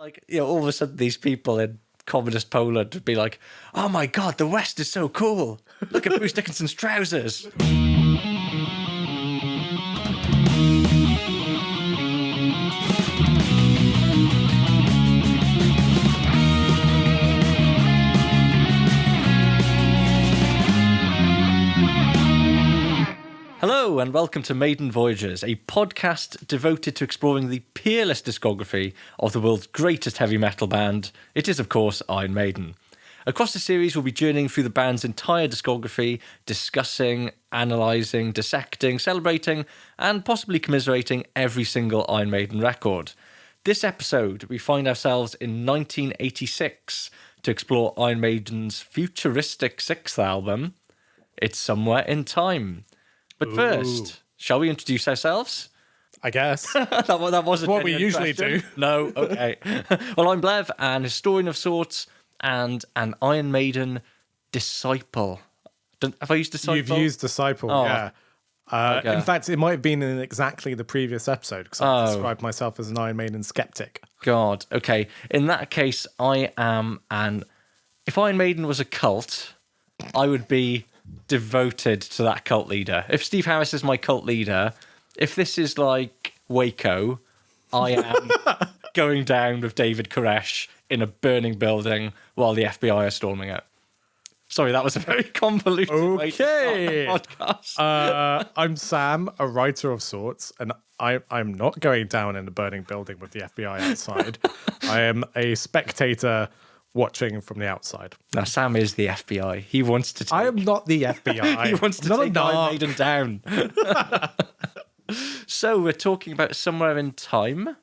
Like, all of a sudden these people in communist Poland would be like, oh my God, the West is so cool. Look at Bruce Dickinson's trousers. Hello and welcome to Maiden Voyages, a podcast devoted to exploring the peerless discography of the world's greatest heavy metal band. It is, of course, Iron Maiden. Across the series, we'll be journeying through the band's entire discography, discussing, analysing, dissecting, celebrating, and possibly commiserating every single Iron Maiden record. This episode, we find ourselves in 1986 to explore Iron Maiden's futuristic sixth album, It's Somewhere in Time. But first, shall we introduce ourselves? I guess. that wasn't what we usually do. No, okay. Well, I'm Blev, an historian of sorts and an Iron Maiden disciple. Have I used disciple? You've used disciple, yeah. Okay. In fact, it might have been in exactly the previous episode because I described myself as an Iron Maiden skeptic. God, okay. In that case, I am if Iron Maiden was a cult, I would be devoted to that cult leader. If Steve Harris is my cult leader, if this is like Waco, I am going down with David Koresh in a burning building while the FBI are storming it. Sorry, that was a very convoluted way to start the podcast. I'm Sam, a writer of sorts, and I'm not going down in a burning building with the FBI outside. I am a spectator watching from the outside. Now, Sam is the FBI. He wants to take... I am not the FBI. He wants to take Iron Maiden down. So, we're talking about Somewhere in Time.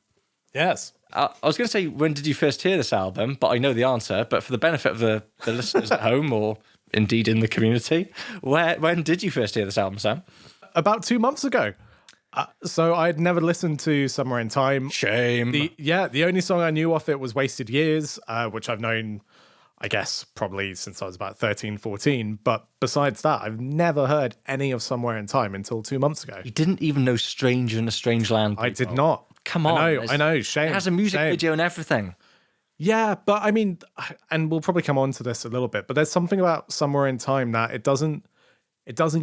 Yes. I was going to say, when did you first hear this album? But I know the answer. But for the benefit of the listeners at home, or indeed in the community, when did you first hear this album, Sam? About 2 months ago. So I'd never listened to Somewhere in Time. Shame. The only song I knew off it was Wasted Years, which I've known, I guess, probably since I was about 13, 14. But besides that, I've never heard any of Somewhere in Time until 2 months ago. You didn't even know Stranger in a Strange Land? I did not. Come on. I know. Shame. It has a music video and everything. Yeah, but I mean, and we'll probably come on to this a little bit, but there's something about Somewhere in Time that it doesn't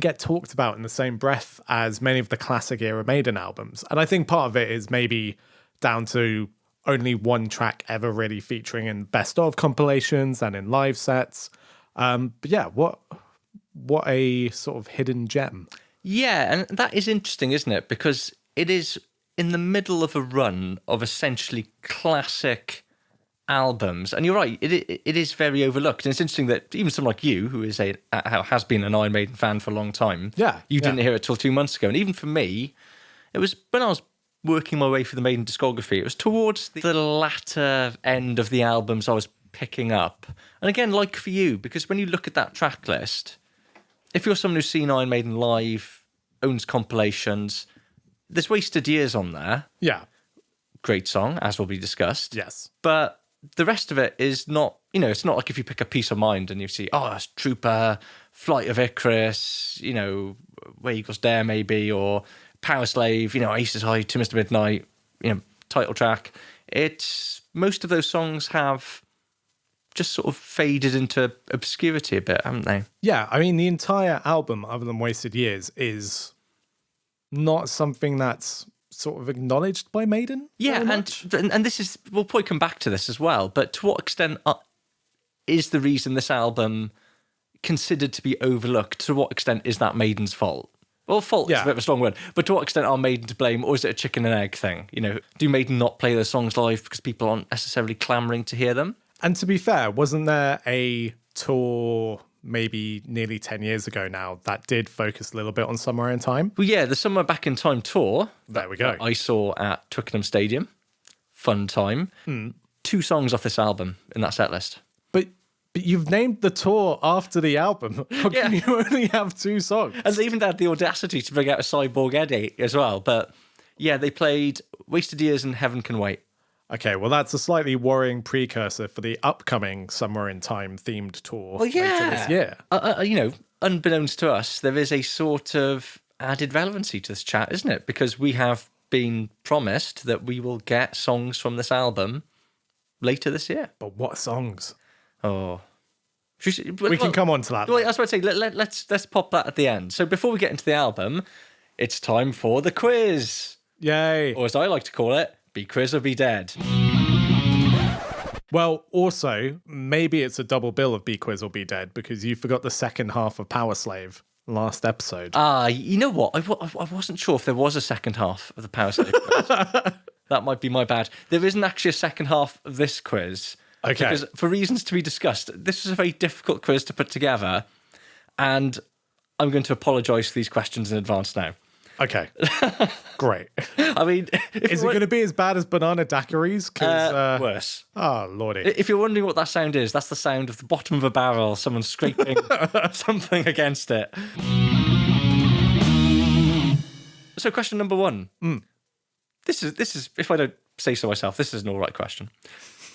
get talked about in the same breath as many of the classic era Maiden albums. And I think part of it is maybe down to only one track ever really featuring in best of compilations and in live sets. But yeah, what a sort of hidden gem. Yeah, and that is interesting, isn't it? Because it is in the middle of a run of essentially classic albums, and you're right, it is very overlooked. And it's interesting that even someone like you, who has been an Iron Maiden fan for a long time, you didn't hear it till 2 months ago. And even for me, it was when I was working my way through the Maiden discography, it was towards the latter end of the albums I was picking up. And again, like for you, because when you look at that track list, if you're someone who's seen Iron Maiden live, owns compilations, there's Wasted Years on there. Yeah. Great song, as will be discussed. Yes. But the rest of it is not, it's not like if you pick up Peace of Mind and you see, that's Trooper, Flight of Icarus, Where Eagles Dare maybe, or Power Slave, Aces High, To Mr. Midnight, title track. Most of those songs have just sort of faded into obscurity a bit, haven't they? Yeah, I mean, the entire album, other than Wasted Years, is not something that's sort of acknowledged by Maiden. Yeah, and this is, we'll probably come back to this as well, but to what extent is the reason this album considered to be overlooked? To what extent is that Maiden's fault? Well, fault is a bit of a strong word, but to what extent are Maiden to blame, or is it a chicken and egg thing? Do Maiden not play their songs live because people aren't necessarily clamouring to hear them? And to be fair, wasn't there a tour maybe nearly 10 years ago now that did focus a little bit on Somewhere in Time? Well, yeah, the Somewhere Back in Time tour. There we go. I saw at Twickenham Stadium. Fun time. 2 songs off this album in that set list. But you've named the tour after the album. How can you only have 2 songs? And they even had the audacity to bring out a Cyborg Eddie as well. But yeah, they played Wasted Years and Heaven Can Wait. Okay, well, that's a slightly worrying precursor for the upcoming Somewhere in Time themed tour later this year. Unbeknownst to us, there is a sort of added relevancy to this chat, isn't it? Because we have been promised that we will get songs from this album later this year. But what songs? Oh. We can come on to that. Well, I was about to say, let's pop that at the end. So before we get into the album, it's time for the quiz. Yay. Or as I like to call it, be quiz or be dead. Well, also, maybe it's a double bill of Be Quiz or Be Dead because you forgot the second half of Power Slave last episode. You know what? I wasn't sure if there was a second half of the Power Slave quiz. That might be my bad. There isn't actually a second half of this quiz. Okay. Because for reasons to be discussed, this is a very difficult quiz to put together, and I'm going to apologise for these questions in advance now. Okay. Great. I mean... Is it going to be as bad as banana daiquiris? Worse. Oh, lordy. If you're wondering what that sound is, that's the sound of the bottom of a barrel, someone scraping something against it. So question number 1. This is, if I don't say so myself, this is an all right question.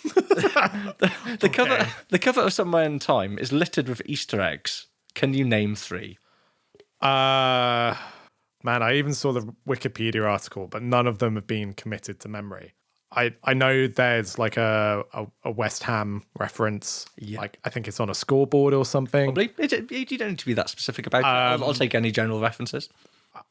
The cover of Somewhere in Time is littered with Easter eggs. Can you name 3? Man, I even saw the Wikipedia article, but none of them have been committed to memory. I know there's like a West Ham reference. Yeah. Like I think it's on a scoreboard or something. Probably. You don't need to be that specific about it. I'll take any general references.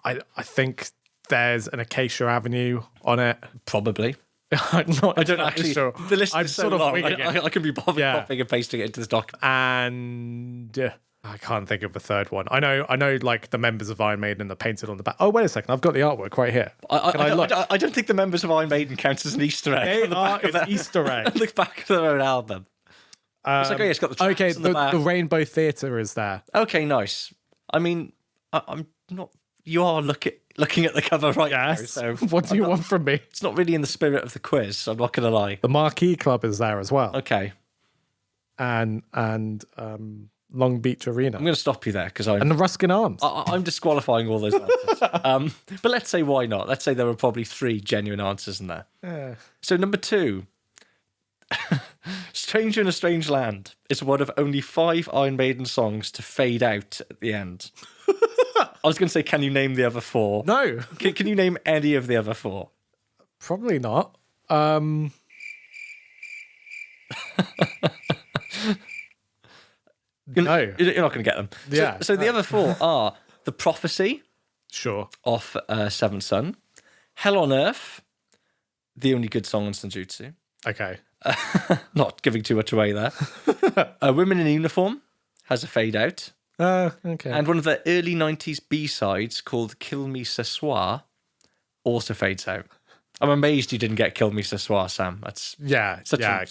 I think there's an Acacia Avenue on it. Probably. I don't actually sure. The list is so long. I can be bothered copying and pasting it into this document. And I can't think of the third one. I know like the members of Iron Maiden are painted on the back. Oh, wait a second. I've got the artwork right here. I don't think the members of Iron Maiden counts as an Easter egg. They are an Easter egg. On the back of their own album. It's like, it's got the tracks on the back. The Rainbow Theatre is there. Okay, nice. I mean, I'm not... You are looking at the cover right now. So what do you want from me? It's not really in the spirit of the quiz, so I'm not going to lie. The Marquee Club is there as well. Okay. And Long Beach Arena. I'm going to stop you there because and the Ruskin Arms. I'm disqualifying all those answers. But let's say why not? Let's say there were probably 3 genuine answers in there. So number 2, Stranger in a Strange Land is one of only 5 Iron Maiden songs to fade out at the end. I was going to say, can you name the other 4? No. Can you name any of the other 4? Probably not. No. You're not going to get them. Yeah. So the other 4 are The Prophecy. Sure. Off Seventh Son. Hell on Earth. The only good song on Senjutsu. Okay. Not giving too much away there. Women in Uniform has a fade out. Okay. And one of the early 90s B-sides called Kill Me Ce Soir also fades out. I'm amazed you didn't get Kill Me Ce Soir, Sam. That's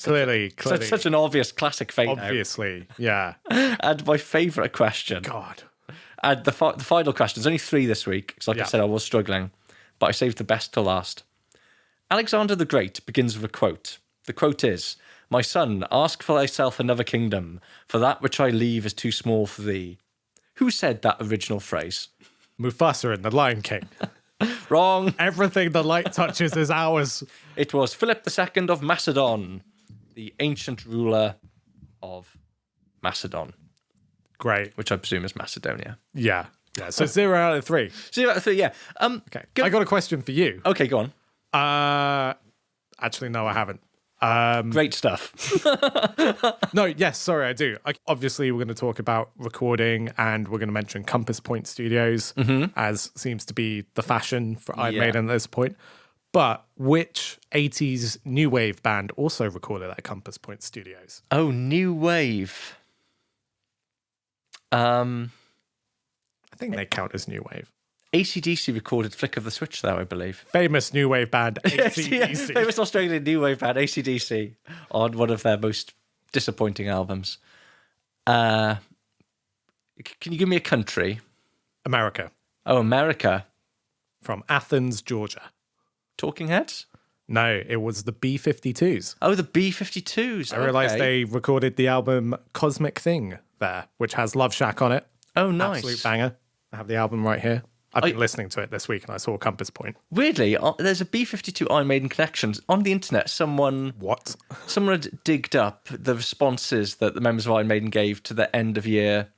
clearly. Such an obvious classic fade out. Obviously, yeah. And my favourite question. God. And the final question, there's only 3 this week, because like I said, I was struggling, but I saved the best to last. Alexander the Great begins with a quote. The quote is, "My son, ask for thyself another kingdom, for that which I leave is too small for thee." Who said that original phrase? Mufasa in The Lion King. Wrong. Everything the light touches is ours. It was Philip II of Macedon, the ancient ruler of Macedon. Great. Which I presume is Macedonia. Yeah. So 0 out of 3. 0 out of 3, yeah. Okay. I got a question for you. Okay, go on. Actually, no, I haven't. Great stuff. No, yes, sorry, I do. Obviously, we're going to talk about recording and we're going to mention Compass Point Studios, as seems to be the fashion for Iron Maiden at this point. But which 80s new wave band also recorded at Compass Point Studios? Oh, new wave. I think they count as new wave. AC/DC recorded Flick of the Switch, though, I believe. Famous new wave band, AC/DC. Famous Australian new wave band, AC/DC, on one of their most disappointing albums. Can you give me a country? America. Oh, America. From Athens, Georgia. Talking Heads? No, it was the B-52s. Oh, the B-52s. I realised they recorded the album Cosmic Thing there, which has Love Shack on it. Oh, nice. Absolute banger. I have the album right here. I've been listening to it this week and I saw Compass Point. Weirdly, there's a B-52 Iron Maiden connections. On the internet, someone had digged up the responses that the members of Iron Maiden gave to the end of year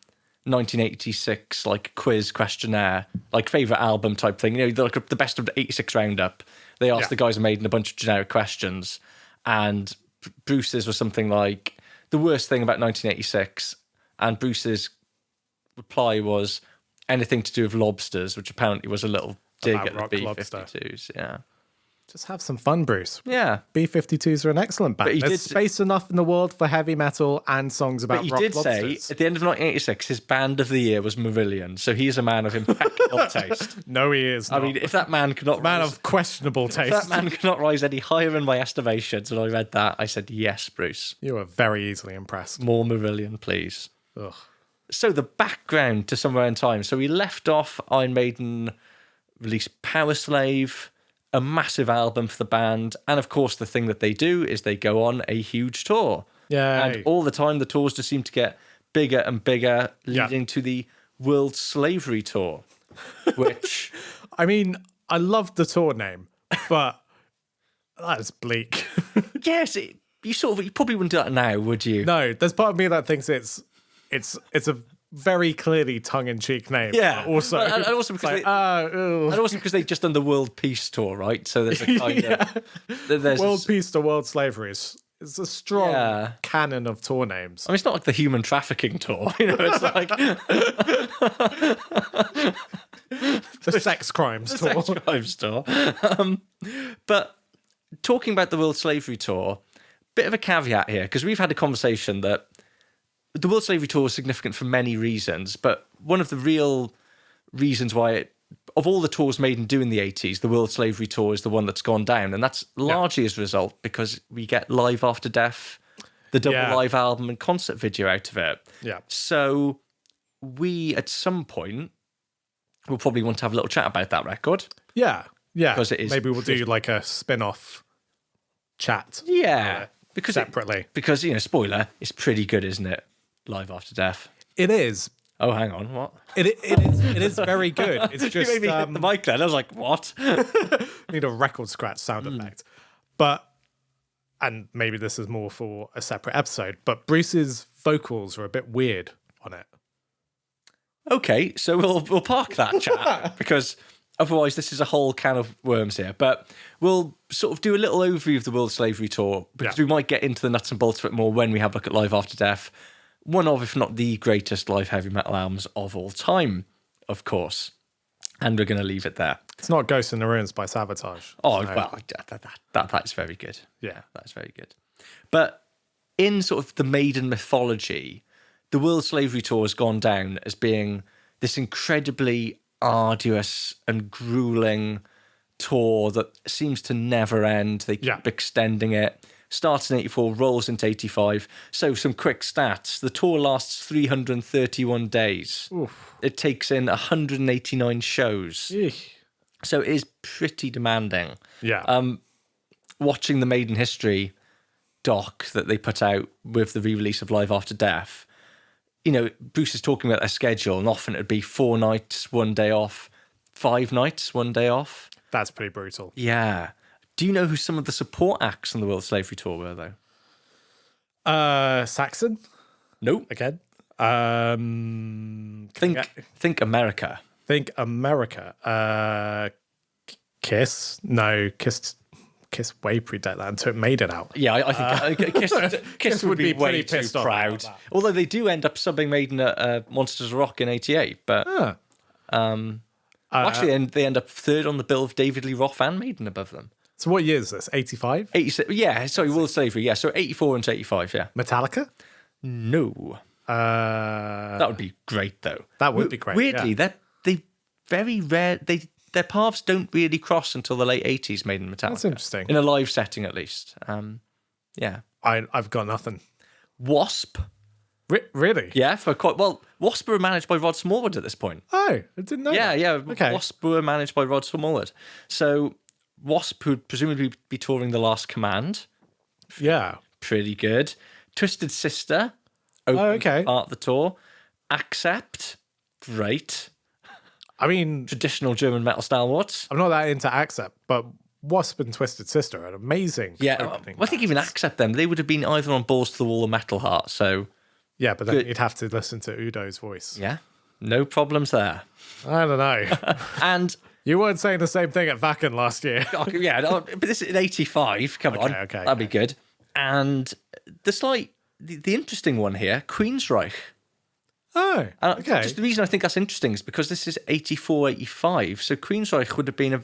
1986 like quiz questionnaire, like favourite album type thing. You know, like the best of the 86 roundup. They asked the guys of Maiden a bunch of generic questions and Bruce's was something like, the worst thing about 1986, and Bruce's reply was anything to do with lobsters, which apparently was a little dig About at the rock lobster. B-52s. Yeah. Just have some fun, Bruce. Yeah. B-52s are an excellent band. But he There's did- space enough in the world for heavy metal and songs about But he rock did lobsters. say, at the end of 1986, his band of the year was Marillion. So he's a man of impeccable taste. No, he is I not. mean, if that man cannot Man rise, of questionable if taste. that man cannot rise any higher in my estimations, when I read that, I said, yes, Bruce. You are very easily impressed. More Marillion, please. Ugh. So the background to Somewhere in Time. So we left off Iron Maiden released Power Slave, a massive album for the band, and of course the thing that they do is they go on a huge tour. Yay. And all the time the tours just seem to get bigger and bigger, leading to the World Slavery Tour, which I mean, I love the tour name, but that's bleak. yes, you probably wouldn't do that now, would you? No, there's part of me that thinks it's a very clearly tongue-in-cheek name. Yeah. but also, And also it's because like, And also because they've just done the World Peace Tour, right? So there's a kind of there's world peace to world slavery is a strong Yeah. canon of tour names. I mean, it's not like the human trafficking tour, it's like The sex crimes tour. sex crimes tour. But talking about the World Slavery Tour, bit of a caveat here, because we've had a conversation that the World Slavery Tour is significant for many reasons, but one of the real reasons why of all the tours Maiden do in the 80s, the World Slavery Tour is the one that's gone down, and that's largely as a result because we get Live After Death, the double Yeah. live album and concert video out of it. Yeah. So we, at some point, will probably want to have a little chat about that record. Yeah. Because it is Maybe we'll do like a spin-off chat. Yeah. Because separately. Because, spoiler, it's pretty good, isn't it? Live After Death. It is. Oh, hang on, what? It is very good. It's You just made me hit the mic then. I was like, what? need a record scratch sound effect. But and maybe this is more for a separate episode, but Bruce's vocals are a bit weird on it. Okay, so we'll park that chat because otherwise this is a whole can of worms here. But we'll sort of do a little overview of the World Slavery Tour because we might get into the nuts and bolts of it more when we have a look at Live After Death. One of, if not the greatest live heavy metal albums of all time, of course. And we're going to leave it there. It's not Ghost in the Ruins by Sabotage. Oh, so- well, that's very good. Yeah. That's very good. But in sort of the Maiden mythology, the World Slavery Tour has gone down as being this incredibly arduous and grueling tour that seems to never end. They keep extending it. Starts in 84, rolls into 85. So some quick stats. The tour lasts 331 days. Oof. It takes in 189 shows. Eesh. So it is pretty demanding. Yeah. Watching the Maiden History doc that they put out with the re-release of Live After Death, Bruce is talking about their schedule, and often it'd be 4 nights, 1 day off, 5 nights, 1 day off. That's pretty brutal. Yeah. Do you know who some of the support acts on the World Slavery Tour were, though? Saxon Nope. again. Think America. Think America. Kiss. No, Kiss way predate that and took Maiden out. Yeah, I think Kiss would be way pretty too pissed off proud. about that. Although they do end up subbing Maiden at Monsters of Rock in 88. But actually, they end up third on the bill of David Lee Roth and Maiden above them. So what year is this? 85? 86, yeah, sorry, World Slavery. Yeah, so 84 into 85, yeah. Metallica? No. That would be great, though. That would be great. Weirdly, yeah. they very rare. Their paths don't really cross until the late 80s, Maiden and Metallica. That's interesting. In a live setting, at least. Yeah. I've got nothing. Wasp. Really? Yeah, for quite well. Wasp were managed by Rod Smallwood at this point. Oh, I didn't know. Yeah, that. yeah. Okay. Wasp were managed by Rod Smallwood. So Wasp would presumably be touring The Last Command. Yeah. Pretty good. Twisted Sister. Okay. Part of the tour. Accept. Great. I mean, Traditional German metal stalwarts. I'm not that into Accept, but Wasp and Twisted Sister are an amazing. Yeah, opening I think even bands. Accept them. They would have been either on Balls to the Wall or Metal Heart. So Yeah, but then Good. you'd have to listen to Udo's voice. yeah, no problems there. I don't know. And You weren't saying the same thing at Vakken last year. yeah, no, but this is in 85. Come on, okay, that'd be good. And the interesting one here, Queensryche. Oh, okay. Just the reason I think that's interesting is because this is 84, 85. So Queensryche would have been a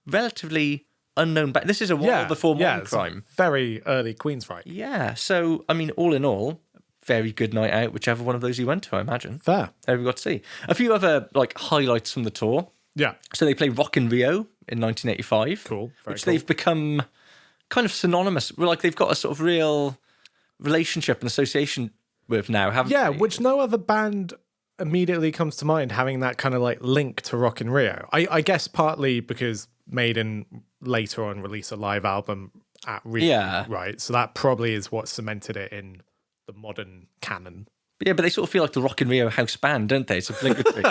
relatively unknown back. This is a while before Modern Crime. Very early Queensryche. Yeah. So, I mean, all in all, very good night out, whichever one of those you went to, I imagine. Fair. There we got to see. A few other highlights from the tour. Yeah. So they played Rock in Rio in 1985. Cool. Which they've become kind of synonymous. They've got a sort of real relationship and association with now, haven't they? Yeah, which no other band immediately comes to mind having that kind of link to Rock in Rio. I guess partly because Maiden later on released a live album at Rio, right? So that probably is what cemented it in the modern canon. Yeah, but they sort of feel like the Rock in Rio house band, don't they? It's obligatory.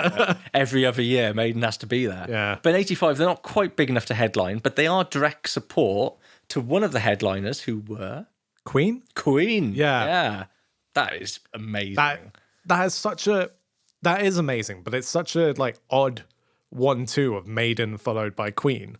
Every other year, Maiden has to be there. Yeah. But in 85, they're not quite big enough to headline, but they are direct support to one of the headliners who were... Queen? Yeah. Yeah. That is amazing. That is amazing, but it's such a odd 1-2 of Maiden followed by Queen.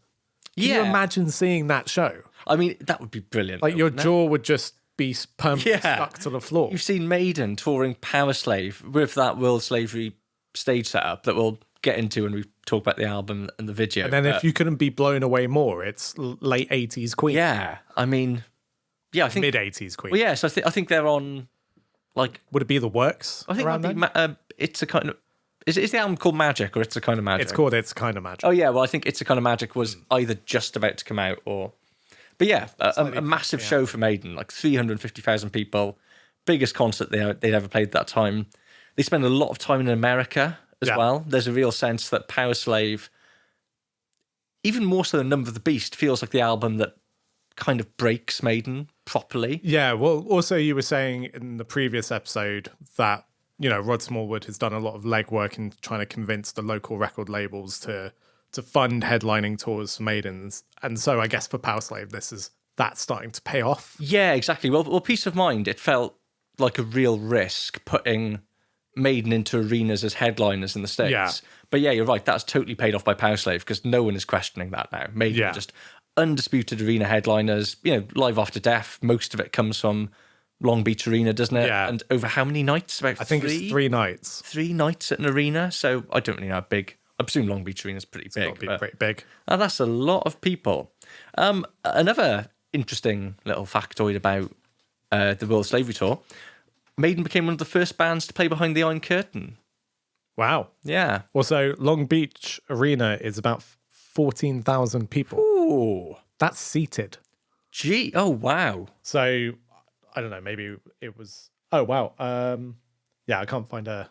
Can you imagine seeing that show? I mean, that would be brilliant. Your jaw would just be permanently stuck to the floor. You've seen Maiden touring Power Slave with that World Slavery stage setup that we'll get into when we talk about the album and the video. And then if you couldn't be blown away more, it's late 80s Queen. Yeah. I mean, I think... Mid-80s Queen. Well, yeah, so I think they're on, Would it be The Works? I think around then? It's a kind of... Is the album called Magic or It's a Kind of Magic? It's called It's a Kind of Magic. Oh, yeah. Well, I think It's a Kind of Magic was either just about to come out or... But yeah, a massive show for Maiden, 350,000 people. Biggest concert they'd ever played at that time. They spend a lot of time in America as well. There's a real sense that Power Slave, even more so than Number of the Beast, feels like the album that kind of breaks Maiden properly. Yeah, well, also you were saying in the previous episode that, Rod Smallwood has done a lot of legwork in trying to convince the local record labels to fund headlining tours for Maidens. And so I guess for Power Slave, that's starting to pay off. Yeah, exactly. Well, Peace of Mind, it felt like a real risk putting Maiden into arenas as headliners in the States. Yeah. But yeah, you're right. That's totally paid off by Power Slave because no one is questioning that now. Maiden are just undisputed arena headliners. Live After Death, most of it comes from Long Beach Arena, doesn't it? Yeah. And over how many nights? About I think it's 3 nights. 3 nights at an arena. So I don't really know how big. I presume Long Beach Arena is pretty big. Pretty big. That's a lot of people. Another interesting little factoid about the World Slavery Tour. Maiden became one of the first bands to play behind the Iron Curtain. Wow. Yeah. Also, Long Beach Arena is about 14,000 people. Ooh. That's seated. Gee. Oh, wow. So, I don't know, maybe it was... Oh, wow. I can't find a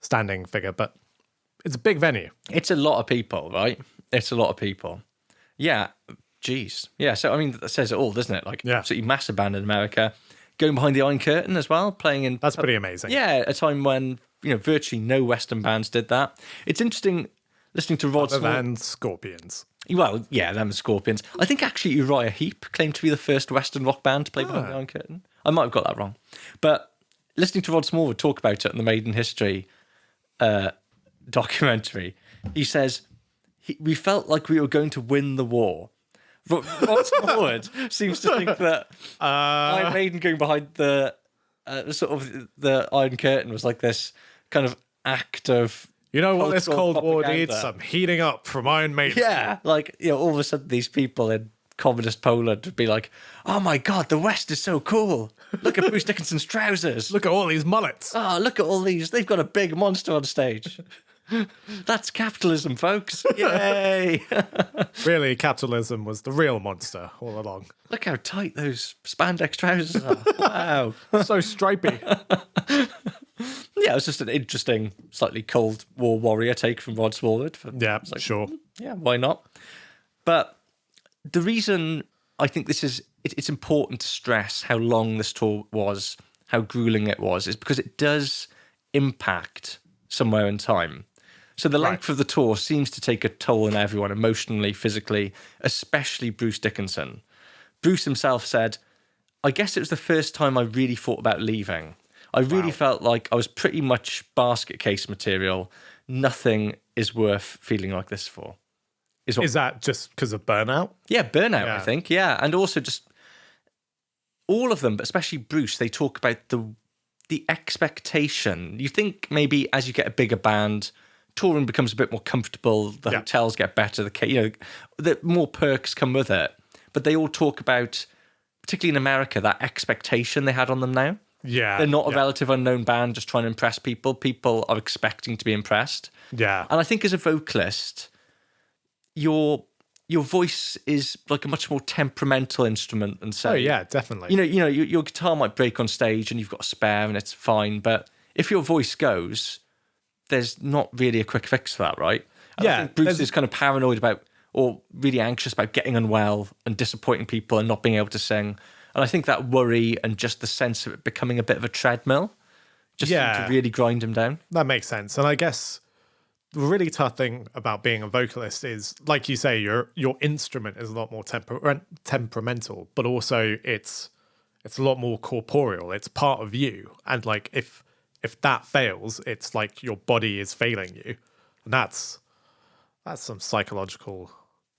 standing figure, but it's a big venue. It's a lot of people, right? It's a lot of people. Yeah. Geez. Yeah, so, I mean, that says it all, doesn't it? Absolutely massive band in America. Going behind the Iron Curtain as well, playing in... That's pretty amazing. Yeah, a time when, virtually no Western bands did that. It's interesting listening to Rod Smallwood. And Scorpions. Well, yeah, them Scorpions. I think actually Uriah Heep claimed to be the first Western rock band to play behind the Iron Curtain. I might have got that wrong. But listening to Rod Smallwood talk about it in the Maiden History documentary, he says, we felt like we were going to win the war. Rod Smallwood seems to think that Iron Maiden going behind the sort of the Iron Curtain was like this kind of act of... You know what this Cold War propaganda. needs? Some heating up from Iron Maiden. Yeah, all of a sudden these people in communist Poland would be like, oh my God, the West is so cool. Look at Bruce Dickinson's trousers. Look at all these mullets. Oh, look at all these. They've got a big monster on stage. That's capitalism, folks. Yay. Really, capitalism was the real monster all along. Look how tight those spandex trousers are. Wow. So stripy. Yeah, it was just an interesting, slightly Cold War warrior take from Rod Smallwood. Sure. Yeah, why not? But the reason I think it's important to stress how long this tour was, how grueling it was, is because it does impact somewhere in time. So the length of the tour seems to take a toll on everyone, emotionally, physically, especially Bruce Dickinson. Bruce himself said, I guess it was the first time I really thought about leaving. I really felt like I was pretty much basket case material. Nothing is worth feeling like this for. Is that just because of burnout? Yeah, burnout, I think. Yeah. And also just, all of them, but especially Bruce, they talk about the expectation. You think maybe as you get a bigger band, touring becomes a bit more comfortable, the hotels get better, the more perks come with it. But they all talk about, particularly in America, that expectation they had on them now. Yeah. They're not a relative unknown band just trying to impress people. People are expecting to be impressed. Yeah. And I think as a vocalist, your voice is like a much more temperamental instrument than say. Oh yeah, definitely. Your guitar might break on stage and you've got a spare and it's fine. But if your voice goes, there's not really a quick fix for that, right? And I think Bruce is kind of paranoid about, or really anxious about getting unwell and disappointing people and not being able to sing. And I think that worry and just the sense of it becoming a bit of a treadmill just seemed to really grind him down. That makes sense. And I guess the really tough thing about being a vocalist is, like you say, your instrument is a lot more temperamental, but also it's a lot more corporeal. It's part of you. And like if that fails, it's like your body is failing you. And that's some psychological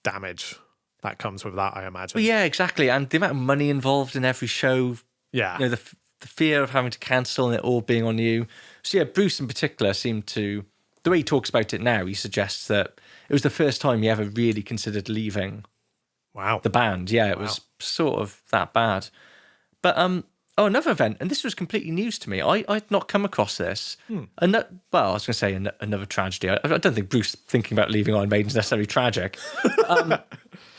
damage that comes with that, I imagine. Well, yeah, exactly. And the amount of money involved in every show. Yeah. The fear of having to cancel and it all being on you. So yeah, Bruce in particular seemed to, the way he talks about it now, he suggests that it was the first time he ever really considered leaving the band. Yeah, it was sort of that bad. But another event, and this was completely news to me. I'd not come across this. I was going to say another tragedy. I don't think Bruce thinking about leaving Iron Maiden is necessarily tragic.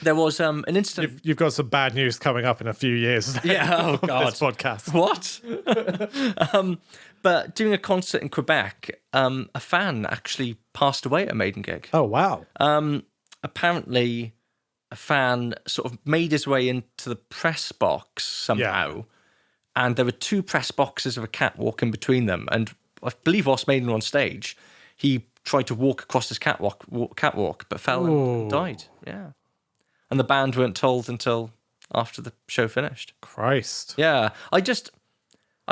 There was an incident. You've got some bad news coming up in a few years. Yeah, oh God. This podcast. What? But doing a concert in Quebec, a fan actually passed away at a Maiden gig. Oh, wow. Apparently, a fan sort of made his way into the press box somehow, and there were two press boxes of a catwalk in between them. And I believe whilst Maiden were on stage, he tried to walk across this catwalk, but fell and died. Yeah. And the band weren't told until after the show finished. Christ. Yeah. I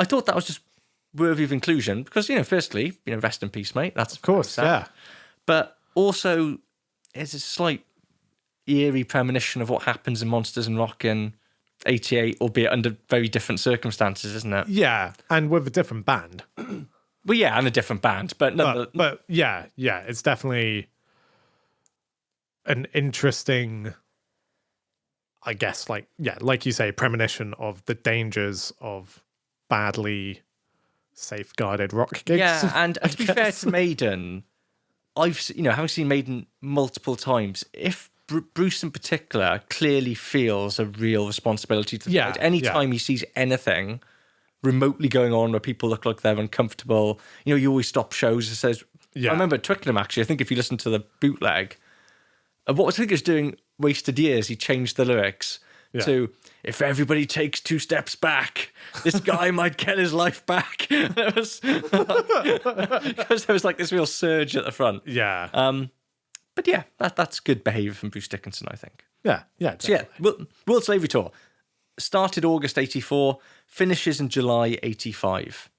thought that was just worthy of inclusion because, firstly, rest in peace, mate. That's of course, sad. yeah. But also, it's a slight eerie premonition of what happens in Monsters and Rock in 88, albeit under very different circumstances, isn't it? Yeah, and with a different band. Well, yeah, and a different band, but yeah, it's definitely an interesting, I guess, like you say, premonition of the dangers of badly safeguarded rock gigs. Yeah, and to be fair to Maiden, I've having seen Maiden multiple times. If Bruce in particular clearly feels a real responsibility to the band. Anytime he sees anything remotely going on where people look like they're uncomfortable, you always stop shows and says. I remember at Twickenham actually. I think if you listen to the bootleg, what I think is doing Wasted Years, he changed the lyrics to "If everybody takes 2 steps back, this guy might get his life back." It was because there was like this real surge at the front. Yeah. But yeah, that's good behaviour from Bruce Dickinson, I think. Yeah, definitely. So yeah, World Slavery Tour started August 84, finishes in July 85.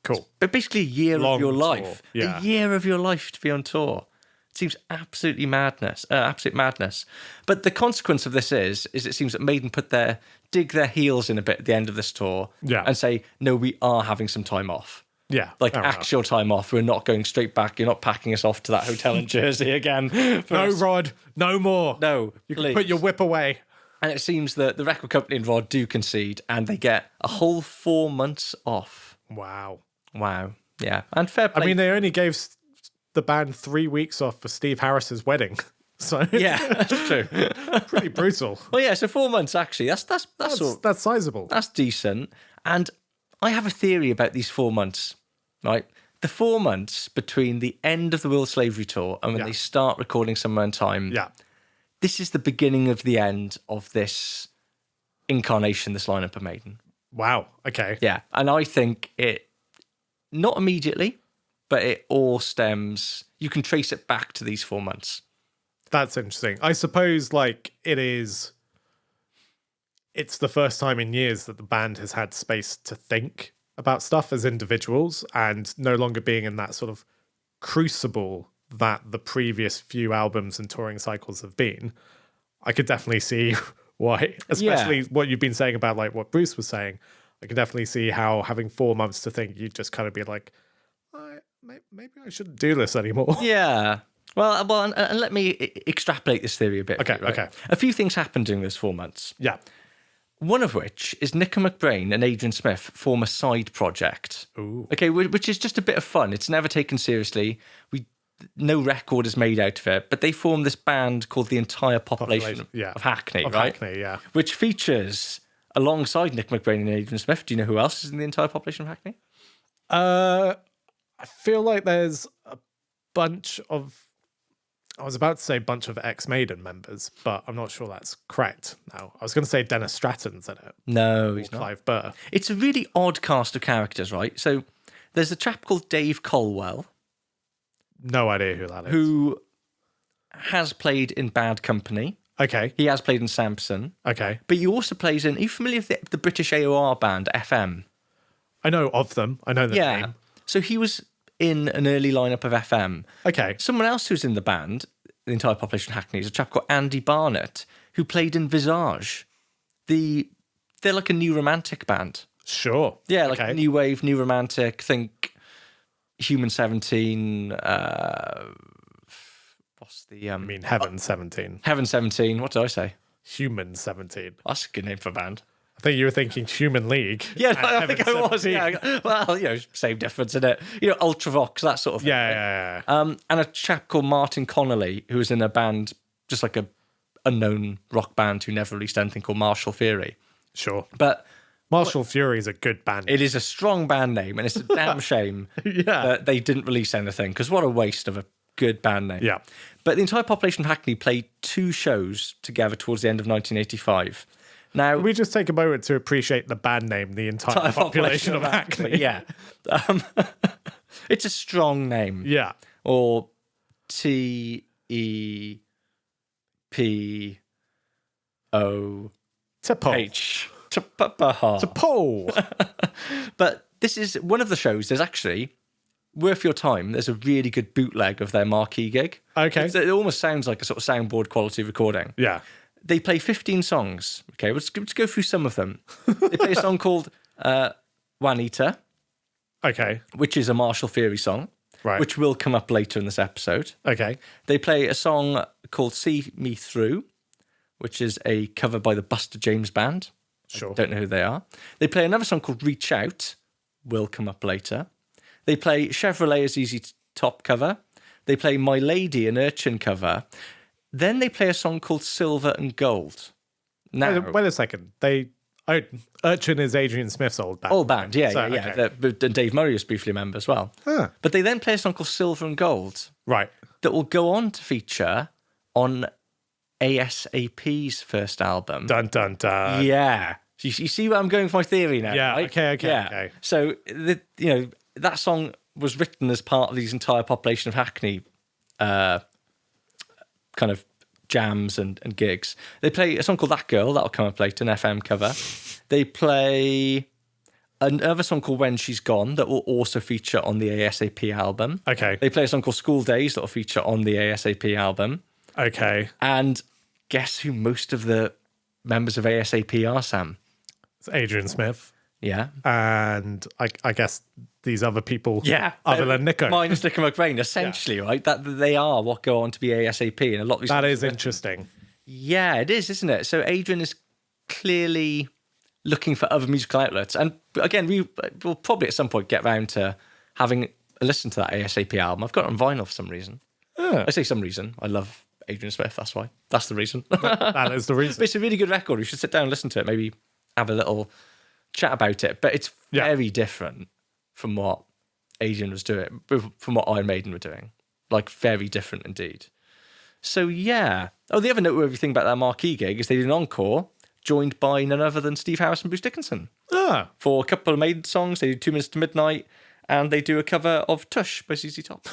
Cool. But basically a year of your tour. life. Yeah. A year of your life to be on tour. It seems absolute madness. But the consequence of this is it seems that Maiden dig their heels in a bit at the end of this tour and say, no, we are having some time off. Yeah. Like actual time off. We're not going straight back. You're not packing us off to that hotel in Jersey again. No, Rod. No more. No, you can put your whip away. And it seems that the record company and Rod do concede and they get a whole 4 months off. Wow. Yeah. And fair play. I mean, they only gave the band 3 weeks off for Steve Harris's wedding. So yeah, that's true. Pretty brutal. Well, yeah, so 4 months actually. That's sizable. That's decent. And I have a theory about these 4 months, right? The 4 months between the end of the World Slavery Tour and when they start recording Somewhere in Time. Yeah. This is the beginning of the end of this incarnation, this lineup of Maiden. Wow. Okay. Yeah. And I think it, not immediately, but it all stems, you can trace it back to these 4 months. That's interesting. I suppose it's the first time in years that the band has had space to think about stuff as individuals and no longer being in that sort of crucible that the previous few albums and touring cycles have been. I could definitely see why, especially what you've been saying about like what Bruce was saying. I can definitely see how having 4 months to think, you'd just kind of be like, maybe I shouldn't do this anymore. Yeah. Well, and let me extrapolate this theory a bit. Okay, right? okay. A few things happened during those 4 months. Yeah. One of which is Nico McBrain and Adrian Smith form a side project. Ooh. Okay, which is just a bit of fun. It's never taken seriously. No record is made out of it, but they form this band called the Entire Population of Hackney, right? Hackney, yeah. Which features alongside Nick McBrain and Adrian Smith. Do you know who else is in the Entire Population of Hackney? I feel like there's a bunch of, I was about to say bunch of ex-Maiden members, but I'm not sure that's correct now. I was going to say Dennis Stratton's in it. No, he's not. Clive Burr. It's a really odd cast of characters, right? So there's a chap called Dave Colwell. No idea who that is. Who has played in Bad Company. Okay. He has played in Samson. Okay. But he also plays in, are you familiar with the British AOR band, FM? I know of them. I know the name. So he was in an early lineup of FM. Okay. Someone else who's in the band, the Entire Population of Hackney, is a chap called Andy Barnett, who played in Visage. They're like a new romantic band. Sure. Yeah, like new wave, new romantic. Think Human 17. What's the? I mean, Heaven 17. Heaven 17. What did I say? Human 17. That's a good name for a band. I think you were thinking Human League. Yeah, I think I was. Yeah. Well, same difference, isn't it? Ultravox, that sort of thing. Yeah. And a chap called Martin Connolly, who was in a band, just like a unknown rock band who never released anything, called Martial Fury. Sure. But Martial Fury is a good band. It is a strong band name, and it's a damn shame that they didn't release anything, because what a waste of a good band name. Yeah. But the Entire Population of Hackney played 2 shows together towards the end of 1985. Now, Can we just take a moment to appreciate the band name, the Entire Population of Hackney? Yeah. It's a strong name. Yeah. Or TEPOH. T'Pol. But this is one of the shows. There's actually, worth your time, there's a really good bootleg of their marquee gig. Okay. It almost sounds like a sort of soundboard quality recording. Yeah. They play 15 songs. Okay, let's go through some of them. They play a song called Juanita. Okay. Which is a Martial Fury song. Right. Which will come up later in this episode. Okay. They play a song called See Me Through, which is a cover by the Buster James Band. Sure. I don't know who they are. They play another song called Reach Out, will come up later. They play Chevrolet as ZZ Top cover. They play My Lady, an Urchin cover. Then they play a song called Silver and Gold. Now, wait a second. Urchin is Adrian Smith's old band. Old band, yeah. Okay. And Dave Murray was briefly a member as well. Huh. But they then play a song called Silver and Gold. Right. That will go on to feature on ASAP's first album. Dun, dun, dun. Yeah. You see where I'm going with my theory now, Yeah, right? okay. So, that song was written as part of these Entire Population of Hackney kind of jams and gigs. They play a song called That Girl, that'll come up later, an FM cover. They play another song called When She's Gone that will also feature on the ASAP album. Okay. They play a song called School Days that will feature on the ASAP album. Okay. And guess who most of the members of ASAP are, Sam? It's Adrian Smith. Yeah. And I guess these other people, other than Nico. Minus Nico McBrain, essentially, right? That they are what go on to be ASAP. And a lot of these that is interesting. Yeah, it is, isn't it? So Adrian is clearly looking for other musical outlets. And again, we'll probably at some point get round to having a listen to that ASAP album. I've got it on vinyl for some reason. I say some reason. I love Adrian Smith, that's why. That's the reason. That is the reason. But it's a really good record. We should sit down and listen to it, maybe have a little chat about it. But it's very different from what Adrian was doing, from what Iron Maiden were doing. Like, very different indeed. So, yeah. Oh, the other noteworthy thing about that marquee gig is they did an encore joined by none other than Steve Harris and Bruce Dickinson. For a couple of Maiden songs. They do 2 Minutes to Midnight, and they do a cover of Tush by ZZ Top.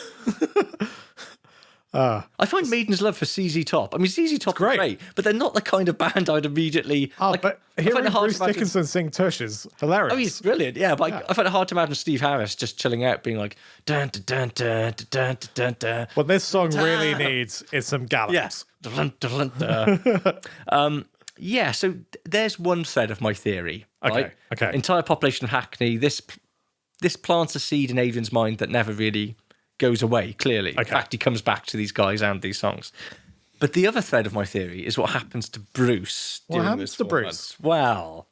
I find Maiden's love for ZZ Top. I mean, ZZ Top is great, but they're not the kind of band I'd immediately. But hearing Bruce Dickinson sing Tush is hilarious. Oh, he's brilliant, yeah. But I find it hard to imagine Steve Harris just chilling out, being like, dun dun dun dun dun dun dun. What this song really needs is some gallops. Yeah. Dun, dun, dun, dun. Yeah, so there's one thread of my theory. Right? Okay. Entire population of Hackney. This plants a seed in Adrian's mind that never really goes away, clearly. In fact, he comes back to these guys and these songs. But the other thread of my theory is what happens to Bruce. What happens to Bruce? Well,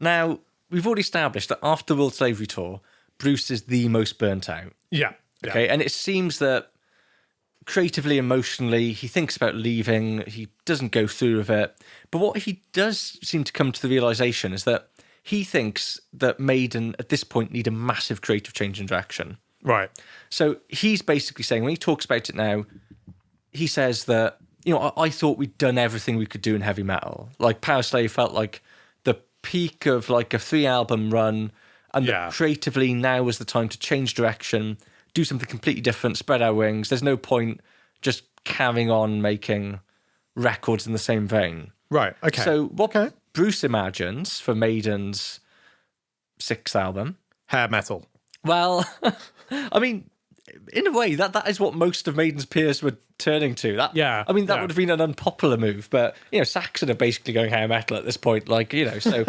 now, we've already established that after the World Slavery Tour, Bruce is the most burnt out. Yeah. Okay, and it seems that creatively, emotionally, he thinks about leaving. He doesn't go through with it. But what he does seem to come to the realization is that he thinks that Maiden, at this point, need a massive creative change in direction. Right. So he's basically saying, when he talks about it now, he says that, I thought we'd done everything we could do in heavy metal. Like, Power Slave felt like the peak of like a 3-album run, and that creatively now was the time to change direction, do something completely different, spread our wings. There's no point just carrying on making records in the same vein. Right, okay. So what Bruce imagines for Maiden's 6th album... Hair metal. Well, I mean, in a way, that is what most of Maiden's peers were turning to. That would have been an unpopular move, but, Saxon are basically going hair metal at this point, so...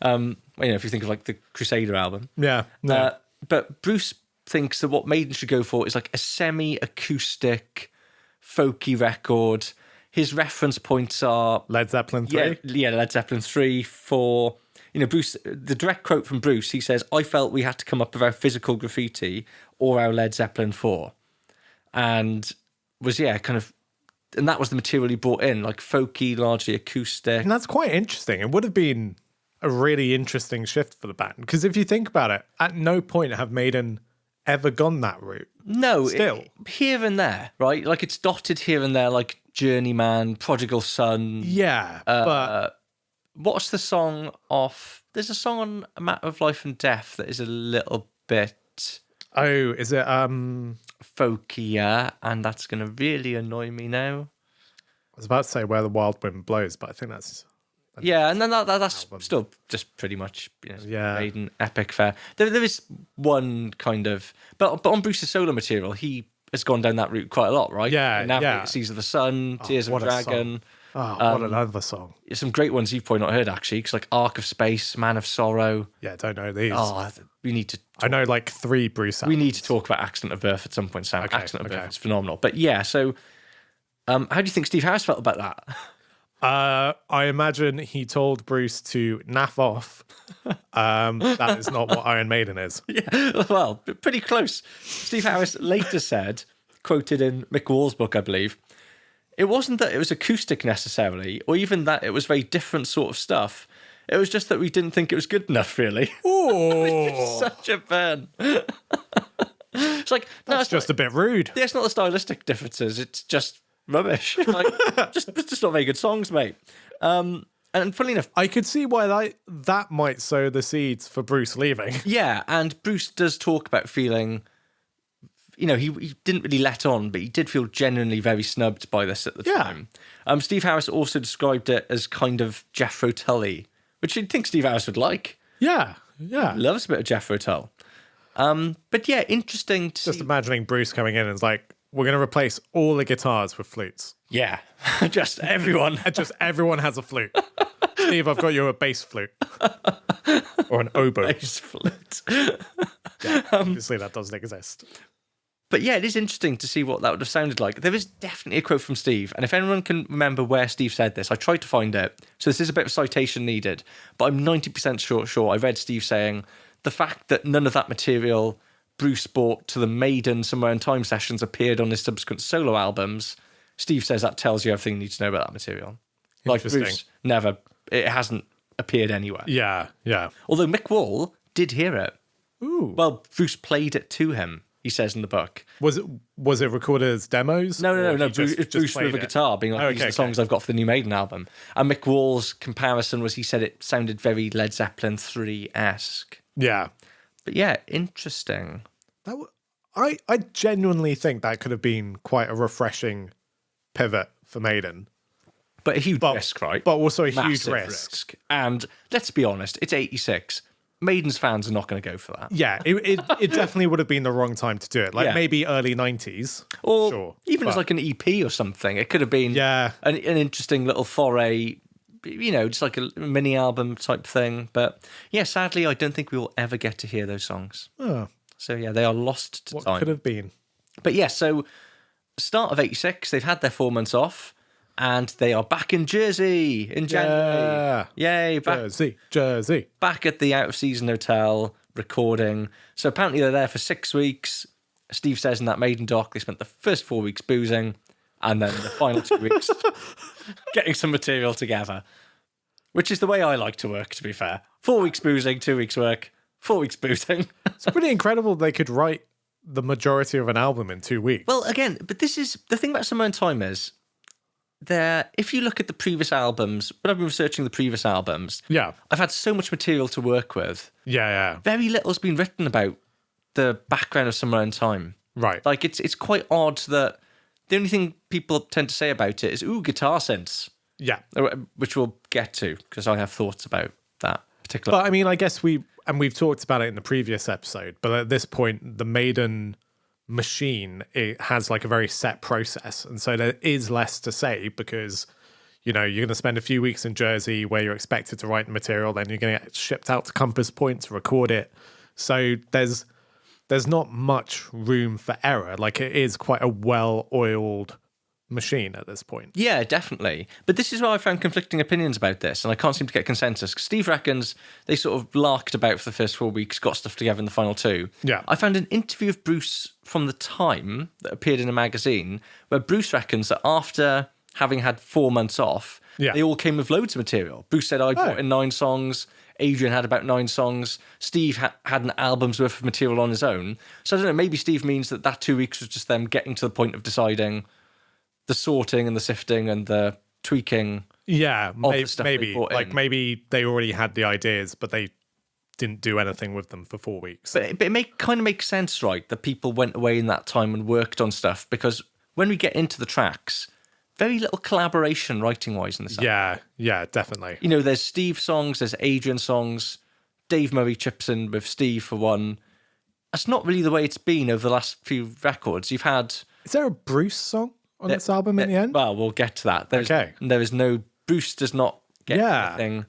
if you think of like the Crusader album. But Bruce thinks that what Maiden should go for is like a semi-acoustic, folky record. His reference points are... Led Zeppelin 3? Yeah, Led Zeppelin 3, 4. Bruce, the direct quote from Bruce, he says, I felt we had to come up with our physical graffiti or our Led Zeppelin 4. And was, and that was the material he brought in, like folky, largely acoustic. And that's quite interesting. It would have been a really interesting shift for the band. Because if you think about it, at no point have Maiden ever gone that route. No. Still. Here and there, right? Like, it's dotted here and there, like Journeyman, Prodigal Son. Yeah, but... what's the song off? There's a song on A Matter of Life and Death that is a little bit... Oh, is it... folkier, and that's going to really annoy me now. I was about to say Where the Wild Wind Blows, but I think that's... Yeah, and then that's album. Still just pretty much Maiden epic fare. There is one kind of... But on Bruce's solo material, he has gone down that route quite a lot, right? Yeah, Seas of the Sun, Tears of a Dragon... what another song. Some great ones you've probably not heard, actually, because like Ark of Space, Man of Sorrow. Yeah, don't know these. We need to... I know like 3 Bruce albums. We need to talk about Accident of Birth at some point, Sam. Accident of Birth is phenomenal. But so how do you think Steve Harris felt about that? I imagine he told Bruce to naff off. That is not what Iron Maiden is. Yeah, well, pretty close. Steve Harris later said, quoted in Mick Wall's book, I believe, it wasn't that it was acoustic necessarily, or even that it was very different sort of stuff. It was just that we didn't think it was good enough, really. Oh, such a burn. It's like, that's just a bit rude. It's not the stylistic differences. It's just rubbish. Like, it's just not very good songs, mate. And funnily enough, I could see why that might sow the seeds for Bruce leaving. Yeah, and Bruce does talk about feeling... he didn't really let on, but he did feel genuinely very snubbed by this at the time. Steve Harris also described it as kind of Jethro Tull-y, which you'd think Steve Harris would like. Yeah. Loves a bit of Jethro Tull. But interesting to Just see... imagining Bruce coming in and it's like, we're going to replace all the guitars with flutes. Yeah, just everyone. Just everyone has a flute. Steve, I've got you a bass flute. Or an oboe. Bass flute. Obviously that doesn't exist. But it is interesting to see what that would have sounded like. There is definitely a quote from Steve, and if anyone can remember where Steve said this, I tried to find it, so this is a bit of citation needed, but I'm 90% sure I read Steve saying, the fact that none of that material Bruce brought to the Maiden Somewhere in Time sessions appeared on his subsequent solo albums, Steve says that tells you everything you need to know about that material. Like Bruce it hasn't appeared anywhere. Yeah. Although Mick Wall did hear it. Ooh. Well, Bruce played it to him, he says in the book. Was it recorded as demos? No. Bruce with a guitar being like, these are the songs I've got for the new Maiden album. And Mick Wall's comparison was he said it sounded very Led Zeppelin 3-esque. Yeah. But interesting. I genuinely think that could have been quite a refreshing pivot for Maiden. But a huge risk, right? But also a Massive huge risk. And let's be honest, it's 86. Maiden's fans are not going to go for that. Yeah, it definitely would have been the wrong time to do it. Like maybe early 90s. Or even as like an EP or something. It could have been an interesting little foray just like a mini album type thing. But yeah, sadly, I don't think we will ever get to hear those songs. Oh, So yeah, they are lost to what time. could have been? But yeah, so start of 86, they've had their 4 months off, and they are back in Jersey in January. Yay, Jersey. back at the Out of Season Hotel recording. So apparently they're there for 6 weeks. Steve says in that Maiden doc they spent the first 4 weeks boozing, and then the final 2 weeks getting some material together. Which is the way I like to work, to be fair. 4 weeks boozing, 2 weeks work, 4 weeks boozing. It's pretty incredible they could write the majority of an album in 2 weeks. Well, again, but this is the thing about Summer in Time is if you look at the previous albums, when I've been researching the previous albums, yeah. I've had so much material to work with. Yeah. Very little's been written about the background of Summer in Time. Right. Like it's quite odd that the only thing people tend to say about it is guitar synths. Yeah. Which we'll get to because I have thoughts about that particular. But I mean, I guess we've talked about it in the previous episode, but at this point, the Maiden machine, it has like a very set process. And so there is less to say because, you're going to spend a few weeks in Jersey where you're expected to write the material, then you're going to get shipped out to Compass Point to record it. So there's not much room for error. Like it is quite a well-oiled machine at this point. Yeah, definitely. But this is where I found conflicting opinions about this, and I can't seem to get consensus. Steve reckons they sort of larked about for the first 4 weeks, got stuff together in the final 2. Yeah. I found an interview of Bruce from the time that appeared in a magazine where Bruce reckons that after having had 4 months off, they all came with loads of material. Bruce said, I brought in 9 songs. Adrian had about 9 songs. Steve had an album's worth of material on his own. So I don't know, maybe Steve means that 2 weeks was just them getting to the point of deciding the sorting and the sifting and the tweaking. Yeah, maybe. Like maybe they already had the ideas, but they didn't do anything with them for 4 weeks. But it kind of makes sense, right, that people went away in that time and worked on stuff, because when we get into the tracks, very little collaboration writing-wise in this album. Yeah, definitely. There's Steve songs, there's Adrian songs, Dave Murray chips in with Steve for one. That's not really the way it's been over the last few records. You've had... Is there a Bruce song on this album in the end? Well, we'll get to that. There is no... Bruce does not get anything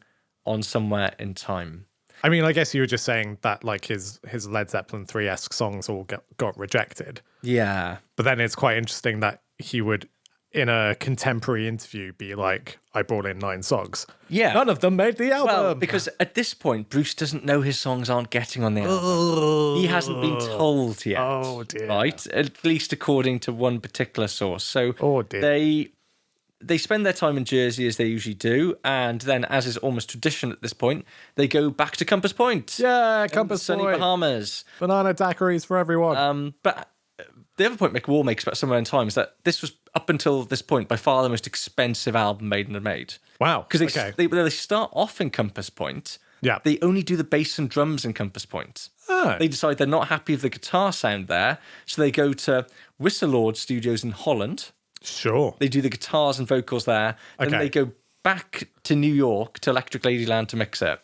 on Somewhere in Time. I mean, I guess you were just saying that like his Led Zeppelin 3-esque songs all got rejected. Yeah. But then it's quite interesting that he would, in a contemporary interview, be like, I brought in 9 songs. Yeah. None of them made the album. Well, because at this point, Bruce doesn't know his songs aren't getting on the album. He hasn't been told yet. Oh, dear. Right? At least according to one particular source. So they spend their time in Jersey as they usually do, and then, as is almost tradition at this point, they go back to Compass Point. Yeah, Compass sunny Point. Bahamas. Banana daiquiris for everyone. But the other point Mick Wall makes about Somewhere in Time is that this was, up until this point, by far the most expensive album Maiden had made. Wow. Because they start off in Compass Point. Yeah. They only do the bass and drums in Compass Point. Oh. They decide they're not happy with the guitar sound there, so they go to Whistleord Studios in Holland. Sure. They do the guitars and vocals there. And they go back to New York to Electric Ladyland to mix it.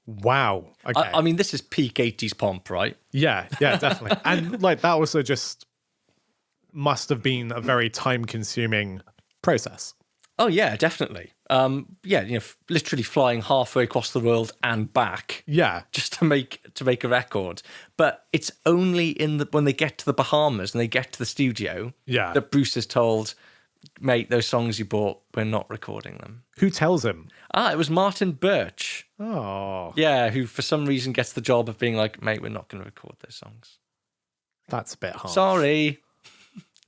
Wow. Okay. I mean, this is peak 80s pomp, right? Yeah, definitely. And like that also just must have been a very time-consuming process. Oh, yeah, definitely. Literally flying halfway across the world and back. Yeah. Just to make a record. But it's only when they get to the Bahamas and they get to the studio that Bruce is told, mate, those songs you bought, we're not recording them. Who tells him? It was Martin Birch. Oh. Yeah, who for some reason gets the job of being like, mate, we're not going to record those songs. That's a bit hard. Sorry.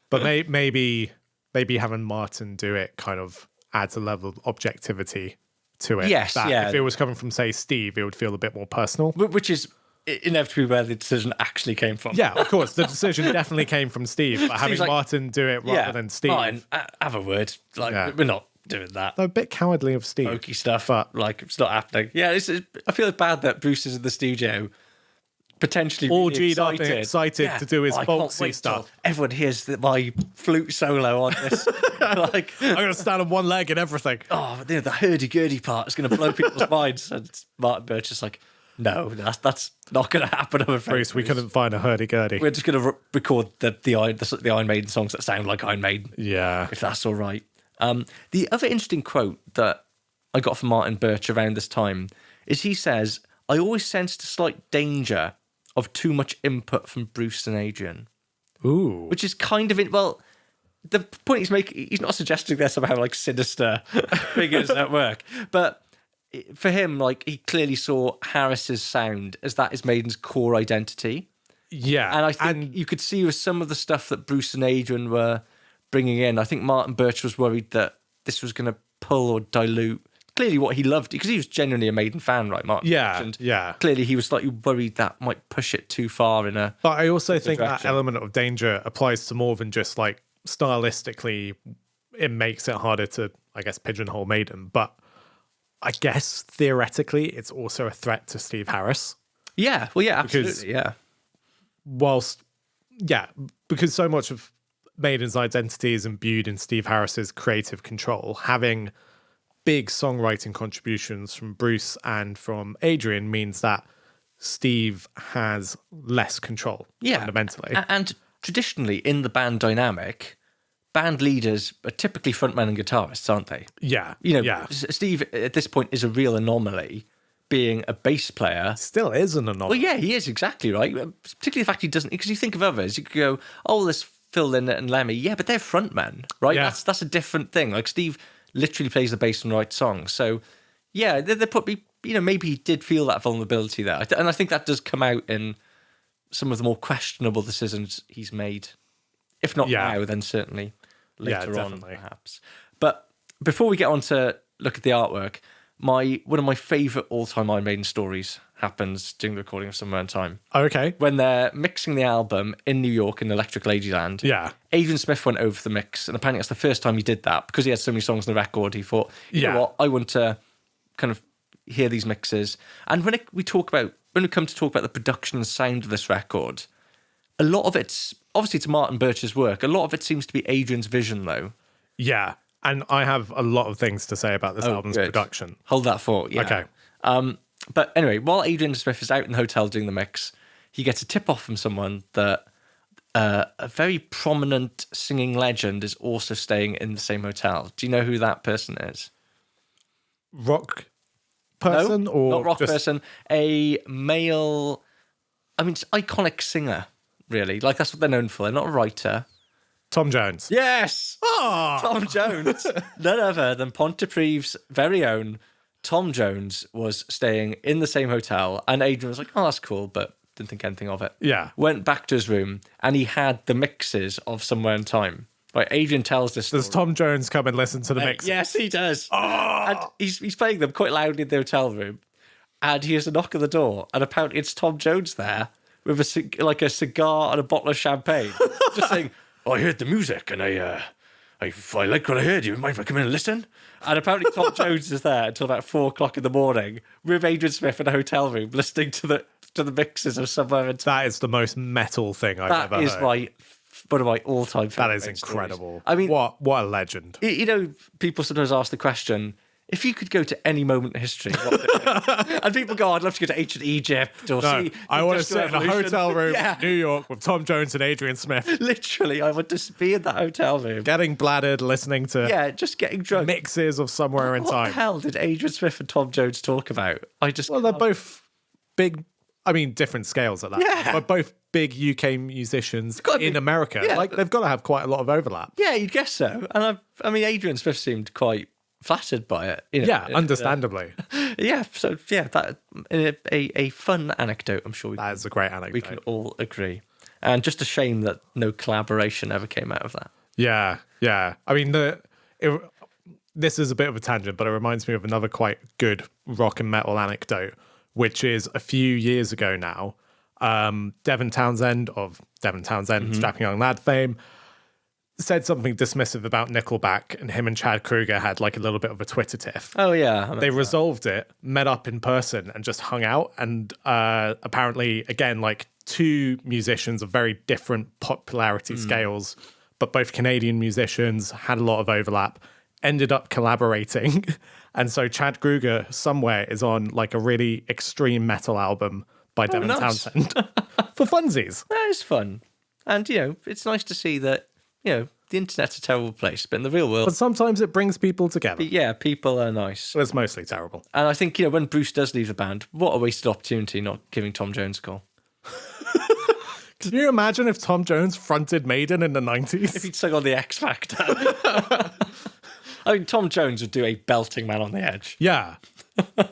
But maybe having Martin do it kind of adds a level of objectivity to it. Yes, yeah. If it was coming from, say, Steve, it would feel a bit more personal. Which is inevitably where the decision actually came from. Yeah, of course. The decision definitely came from Steve, but having Martin do it rather than Steve. Martin, have a word. We're not doing that. A bit cowardly of Steve. Folky stuff, but it's not happening. Yeah, I feel bad that Bruce is in the studio, potentially all really G'd up and excited to do his folksy stuff. Everyone hears my flute solo on this. I'm going to stand on one leg and everything. Oh, the hurdy-gurdy part is going to blow people's minds. And Martin Birch is like, no, that's not going to happen, I'm afraid. Bruce, we couldn't find a hurdy-gurdy. We're just going to record the Iron Maiden songs that sound like Iron Maiden. Yeah. If that's all right. The other interesting quote that I got from Martin Birch around this time is he says, I always sensed a slight danger of too much input from Bruce and Adrian. Ooh. Which is kind of the point he's making, he's not suggesting they're somehow like sinister figures at work, but for him, like, he clearly saw Harris's sound as that is Maiden's core identity. Yeah. And I think you could see with some of the stuff that Bruce and Adrian were bringing in, I think Martin Birch was worried that this was going to pull or dilute clearly what he loved, because he was genuinely a Maiden fan, right, Martin? Yeah. Clearly he was slightly worried that might push it too far in a... But I also think direction. that element of danger applies to more than just, like, stylistically, it makes it harder to, I guess, pigeonhole Maiden. But I guess, theoretically, it's also a threat to Steve Harris. Yeah, well, yeah, absolutely, yeah. Because so much of Maiden's identity is imbued in Steve Harris's creative control, having big songwriting contributions from Bruce and from Adrian means that Steve has less control, fundamentally. And traditionally, in the band dynamic, band leaders are typically frontmen and guitarists, aren't they? Yeah. Steve, at this point, is a real anomaly, being a bass player. Still is an anomaly. Well, yeah, he is, exactly, right? Particularly the fact he doesn't... Because you think of others, you could go, oh, there's Phil Lynott and Lemmy. Yeah, but they're frontmen, right? Yeah. That's a different thing. Like, Steve literally plays the bass and writes songs. So, yeah, they put me... maybe he did feel that vulnerability there. And I think that does come out in some of the more questionable decisions he's made. If not now, then certainly later on, perhaps. But before we get on to look at the artwork, one of my favourite all-time Iron Maiden stories happens during the recording of Somewhere in Time. Okay. When they're mixing the album in New York in Electric Ladyland. Yeah. Adrian Smith went over the mix, and apparently that's the first time he did that, because he had so many songs on the record. He thought, you know what, I want to kind of hear these mixes. And when we come to talk about the production and sound of this record, a lot of it's obviously it's Martin Birch's work. A lot of it seems to be Adrian's vision, though. Yeah, and I have a lot of things to say about this album's production. Hold that thought. Yeah. Okay. But anyway, while Adrian Smith is out in the hotel doing the mix, he gets a tip off from someone that a very prominent singing legend is also staying in the same hotel. Do you know who that person is? Rock person, or not rock person? A male. I mean, it's iconic singer. Really, like that's what they're known for. They're not a writer. Tom Jones. Yes. Oh! Tom Jones. None other than Pontypridd's very own Tom Jones was staying in the same hotel, and Adrian was like, oh, that's cool, but didn't think anything of it. Yeah. Went back to his room, and he had the mixes of Somewhere in Time. Right, Adrian tells this story. Does Tom Jones come and listen to the mix? Yes, he does. Oh! And he's playing them quite loudly in the hotel room, and he hears a knock at the door, and apparently it's Tom Jones there with a cigar and a bottle of champagne, just saying, oh, I heard the music, and I like what I heard. You mind if I come in and listen? And apparently Tom Jones is there until about 4:00 in the morning with Adrian Smith in a hotel room listening to the mixes of Somewhere in Time. That is the most metal thing I've ever heard. That is one of my all-time favourite. That is incredible. Stories. I mean, what a legend. People sometimes ask the question, if you could go to any moment in history, what would it be? And people go, I'd love to go to ancient Egypt or see... I want to sit in a hotel room in New York with Tom Jones and Adrian Smith. Literally, I want to be in that hotel room. Getting bladdered, listening to... just getting drunk. Mixes of Somewhere in Time. What the hell did Adrian Smith and Tom Jones talk about? Well, they're both big... I mean, different scales at that point, but both big UK musicians in America. Yeah. Like, they've got to have quite a lot of overlap. Yeah, you'd guess so. And I mean, Adrian Smith seemed quite flattered by it. Understandably. That a fun anecdote, I'm sure. That is a great anecdote. We can all agree. And just a shame that no collaboration ever came out of that. Yeah. I mean, this is a bit of a tangent, but it reminds me of another quite good rock and metal anecdote, which is a few years ago now. Devin Townsend of Devin Townsend, Strapping Young Lad fame, said something dismissive about Nickelback, and him and Chad Kroeger had like a little bit of a Twitter tiff. Oh, yeah. They resolved it, met up in person, and just hung out. And apparently, again, like two musicians of very different popularity scales, but both Canadian musicians, had a lot of overlap, ended up collaborating. And so Chad Kroeger somewhere is on like a really extreme metal album by Devin Townsend for funsies. That is fun. And, it's nice to see that, the internet's a terrible place, but in the real world, But sometimes it brings people together. yeah, people are nice. But it's mostly terrible. And I think, when Bruce does leave the band, what a wasted opportunity not giving Tom Jones a call. Can you imagine if Tom Jones fronted Maiden in the 90s? If he'd sung on the X Factor. I think Tom Jones would do a belting Man on the Edge. Yeah.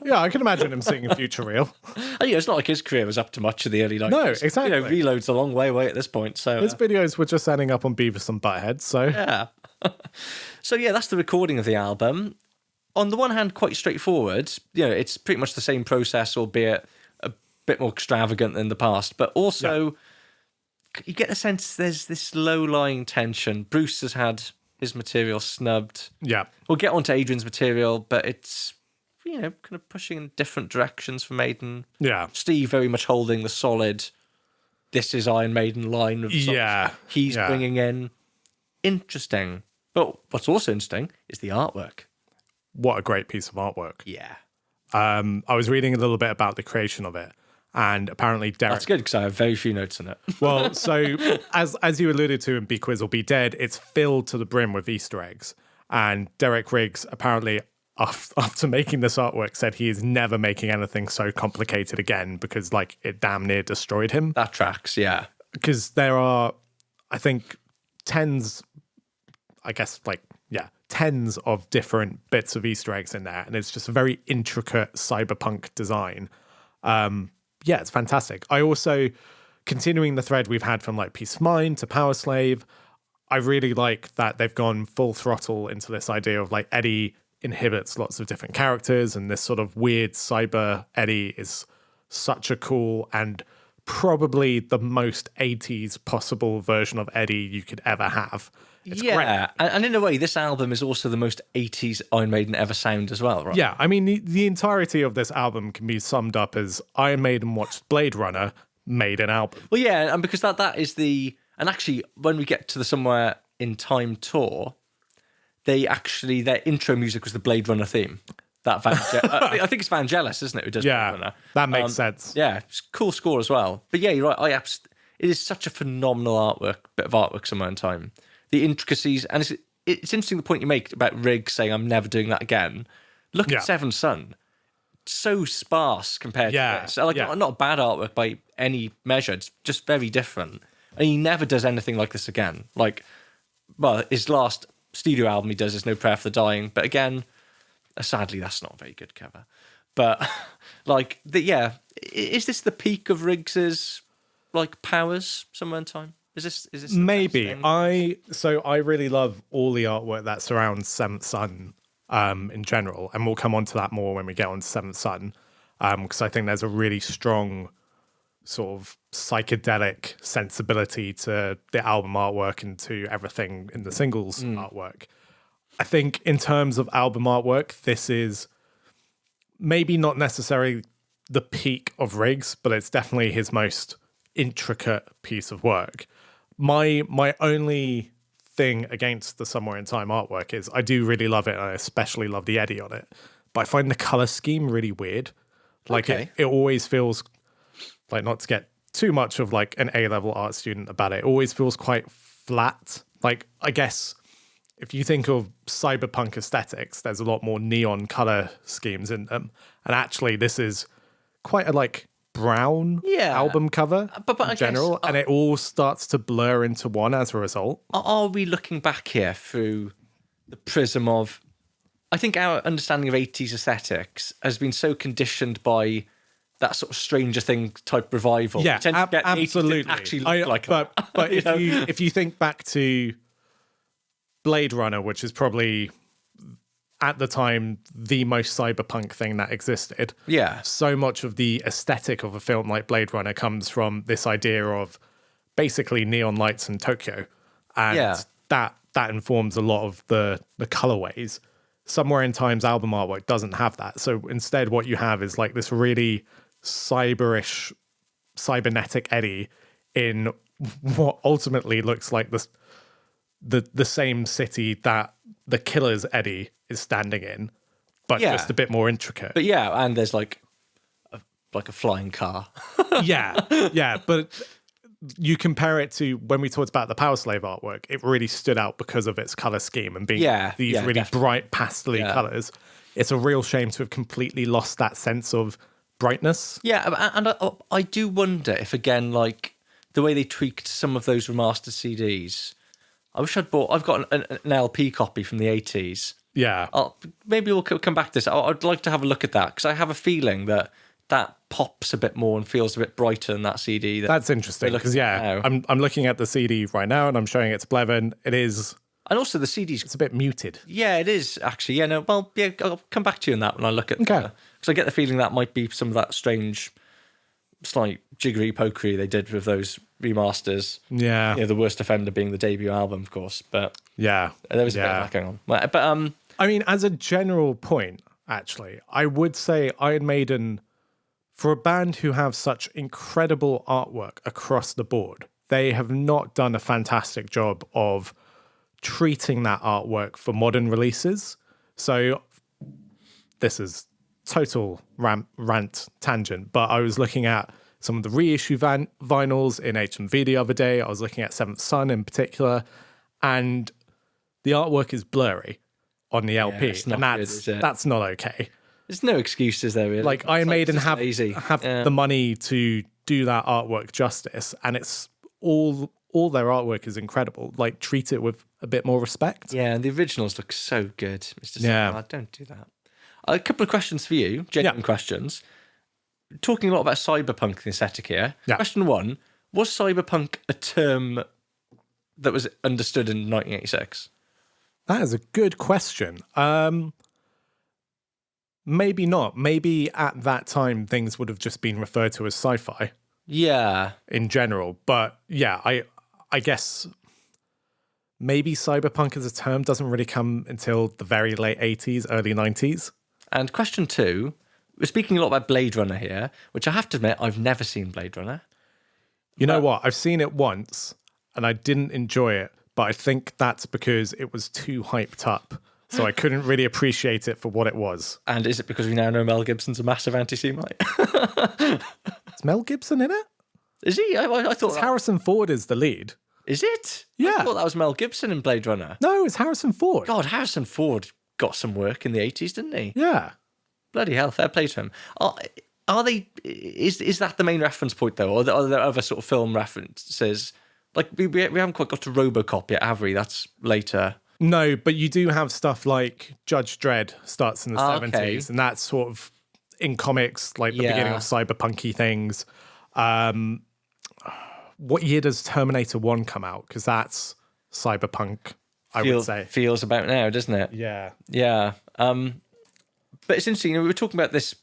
Yeah, I can imagine him singing Future Real. And, it's not like his career was up to much of the early 90s. No, exactly. Reload's a long way away at this point. So His videos were just ending up on Beavis and Butthead, so... yeah. So, that's the recording of the album. On the one hand, quite straightforward. It's pretty much the same process, albeit a bit more extravagant than the past. But also, you get the sense there's this low-lying tension. Bruce has had his material snubbed. Yeah. We'll get onto Adrian's material, but it's, kind of pushing in different directions for Maiden. Yeah. Steve very much holding the solid, this is Iron Maiden line of songs he's bringing in. Interesting. But what's also interesting is the artwork. What a great piece of artwork. Yeah. I was reading a little bit about the creation of it, and apparently Derek... That's good, because I have very few notes on it. Well, so as you alluded to in Be Quiz or Be Dead, it's filled to the brim with Easter eggs. And Derek Riggs apparently, after making this artwork, said he is never making anything so complicated again because, it damn near destroyed him. That tracks, yeah. Because there are, I think, tens of different bits of Easter eggs in there. And it's just a very intricate cyberpunk design. It's fantastic. I also, continuing the thread we've had from Peace of Mind to Power Slave, I really like that they've gone full throttle into this idea of Eddie inhibits lots of different characters, and this sort of weird cyber Eddie is such a cool and probably the most 80s possible version of Eddie you could ever have. It's great. And in a way, this album is also the most 80s Iron Maiden ever sound as well, right? Yeah, I mean, the entirety of this album can be summed up as Iron Maiden watched Blade Runner, made an album. Well, yeah, and because that is the... And actually, when we get to the Somewhere in Time tour, their intro music was the Blade Runner theme. That I think it's Vangelis, isn't it, who does Blade Runner? That makes sense. Yeah, it's a cool score as well. But yeah, you're right. It is such a phenomenal bit of artwork, Somewhere in Time. The intricacies, and it's interesting the point you make about Riggs saying, I'm never doing that again. Look at Seventh Son. So sparse compared to this. Not a bad artwork by any measure. It's just very different. And he never does anything like this again. His last studio album he does is No Prayer for the Dying. But again, sadly, that's not a very good cover. But, is this the peak of Riggs's, powers, Somewhere in Time? Is this maybe? I really love all the artwork that surrounds Seventh Son in general, and we'll come on to that more when we get on to Seventh Son, because I think there's a really strong sort of psychedelic sensibility to the album artwork and to everything in the singles artwork. I think in terms of album artwork, this is maybe not necessarily the peak of Riggs, but it's definitely his most intricate piece of work. My only thing against the Somewhere in Time artwork is I do really love it, and I especially love the Eddie on it, but I find the color scheme really weird. It always feels not to get too much of an A-level art student about it always feels quite flat. I guess if you think of cyberpunk aesthetics, there's a lot more neon color schemes in them, and actually this is quite a brown album cover in general, and it all starts to blur into one as a result. Are we looking back here through the prism of... I think our understanding of 80s aesthetics has been so conditioned by that sort of Stranger Things type revival. Yeah, absolutely. Actually look like but if you think back to Blade Runner, which is probably at the time the most cyberpunk thing that existed. Yeah. So much of the aesthetic of a film like Blade Runner comes from this idea of basically neon lights in Tokyo. And that informs a lot of the colorways. Somewhere in Time's album artwork doesn't have that. So instead what you have is this really cyberish, cybernetic Eddie in what ultimately looks like the same city that the Killer's Eddie is standing in, but just a bit more intricate. But and there's a flying car. yeah, but you compare it to when we talked about the Power Slave artwork, it really stood out because of its color scheme and being these really definitely. bright pastel colors. It's a real shame to have completely lost that sense of brightness. Yeah, and I do wonder if, again, like the way they tweaked some of those remastered CDs, I wish I've got an LP copy from the 80s. Yeah. Maybe we'll come back to this. I'd like to have a look at that, because I have a feeling that pops a bit more and feels a bit brighter than that CD. That's interesting, because I'm looking at the CD right now and I'm showing it to Blevin. It is, and also the CD's it's a bit muted. Yeah, it is actually. Yeah, no, well, yeah, I'll come back to you on that when I look at. Okay. Because I get the feeling that might be some of that strange, slight jiggery pokery they did with those remasters. Yeah. You know, the worst offender being the debut album, of course. But yeah, there was a bit of that going on. But I mean, as a general point, actually, I would say Iron Maiden, for a band who have such incredible artwork across the board, they have not done a fantastic job of treating that artwork for modern releases. So this is total rant tangent, but I was looking at some of the reissue vinyls in HMV the other day. I was looking at Seventh Son in particular, and the artwork is blurry on the LP, and that's not okay. There's no excuses there, really. Like, Iron Maiden have the money to do that artwork justice, and it's all their artwork is incredible. Like, treat it with a bit more respect. Yeah, and the originals look so good, Mr. Sam. Don't do that. A couple of questions for you, genuine questions. Talking a lot about cyberpunk in this aesthetic here. Yeah. Question 1, was cyberpunk a term that was understood in 1986? That is a good question. Maybe not. Maybe at that time things would have just been referred to as sci-fi. Yeah. In general. But yeah, I guess maybe cyberpunk as a term doesn't really come until the very late 80s, early 90s. And question 2, we're speaking a lot about Blade Runner here, which I have to admit, I've never seen Blade Runner. You know what? I've seen it once and I didn't enjoy it, but I think that's because it was too hyped up. So I couldn't really appreciate it for what it was. And is it because we now know Mel Gibson's a massive anti-Semite? Is Mel Gibson in it? Is he? I thought Harrison Ford is the lead. Is it? Yeah. I thought that was Mel Gibson in Blade Runner. No, it's Harrison Ford. God, Harrison Ford got some work in the 80s, didn't he? Yeah. Bloody hell, fair play to him. Are they? Is that the main reference point, though? Or are there other sort of film references? Like, we haven't quite got to RoboCop yet, have we? That's later. No, but you do have stuff like Judge Dredd starts in the 70s, and that's sort of in comics, like the beginning of cyberpunky things. What year does Terminator 1 come out? Because that's cyberpunk, I would say. Feels about now, doesn't it? Yeah. Yeah. But it's interesting, we were talking about this.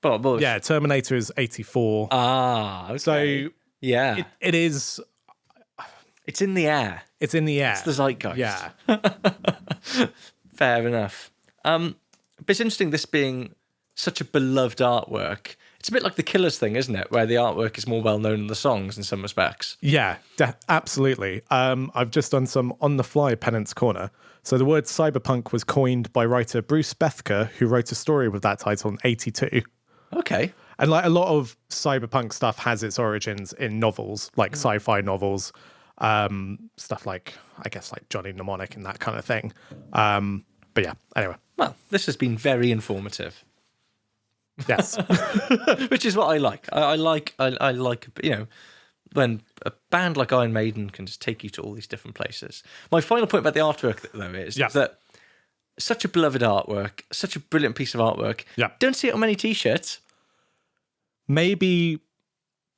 Yeah, Terminator is 84. Okay. So yeah, it is. It's in the air. It's in the air. It's the zeitgeist. Yeah. Fair enough. But it's interesting, this being such a beloved artwork. It's a bit like the Killers thing, isn't it? Where the artwork is more well known than the songs in some respects. Yeah, absolutely. I've just done some on-the-fly Penance Corner. So the word cyberpunk was coined by writer Bruce Bethke, who wrote a story with that title in 1982. Okay. And like a lot of cyberpunk stuff has its origins in novels, like sci-fi novels, stuff like, I guess, like Johnny Mnemonic and that kind of thing. But yeah, anyway. Well, this has been very informative. Yes. Which is what I like. I like, you know, when a band like Iron Maiden can just take you to all these different places. My final point about the artwork, though, is that such a beloved artwork, such a brilliant piece of artwork. Yeah. Don't see it on many T-shirts. Maybe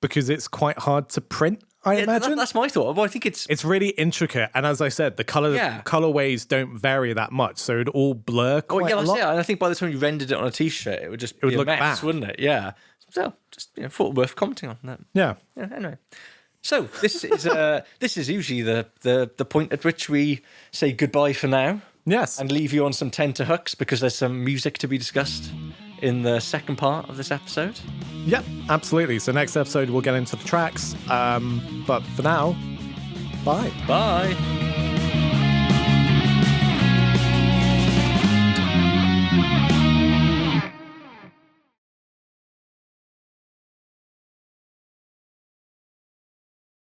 because it's quite hard to print, I imagine. That's my thought. Well, I think it's really intricate. And as I said, the colorways don't vary that much. So it'd all blur quite a lot. Yeah, and I think by the time you rendered it on a T-shirt, it would just be look a mess, bad, wouldn't it? Yeah. So just thought worth commenting on that. Yeah. Anyway. So this is usually the point at which we say goodbye for now. Yes. And leave you on some tenterhooks because there's some music to be discussed in the second part of this episode. Yep, absolutely. So next episode we'll get into the tracks. But for now, bye. Bye.